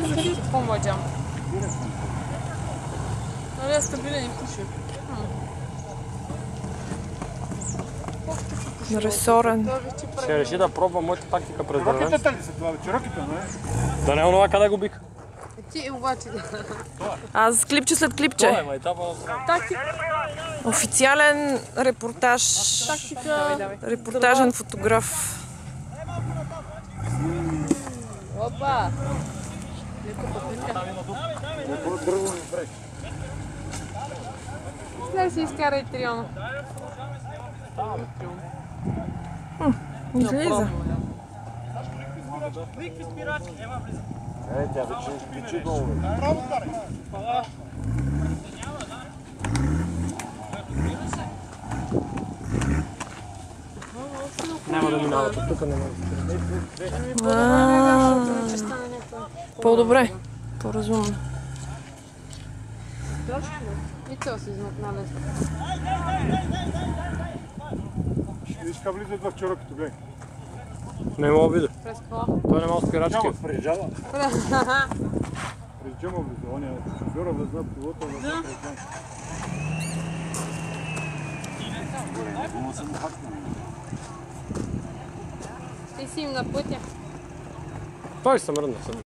Ти помладям. Но аз стабилен и пуши. Ресорен. Ще реши да пробва моята тактика през дървенцето. Чероките ли са това? Чероките, не? Да не е онова къде го бих. Ти обаче. Аз клипче след клипче. Това е майтапа. Тактика. Официален репортаж. Репортажен фотограф. Опа! Леко попитка. След си изкарай триона. Излиза. Тя вече изключи долу. Няма да минават от тук, не може. По-добре. По-разумно. И то си измъкнале. Виж как влизат в чероките, гледай. Не мога да видя. През какво? Той не мога спирачки. През джама влиза. Оня шофьора влиза, пилота влиза през джама. Ти си им на пътя. Той се мръдна.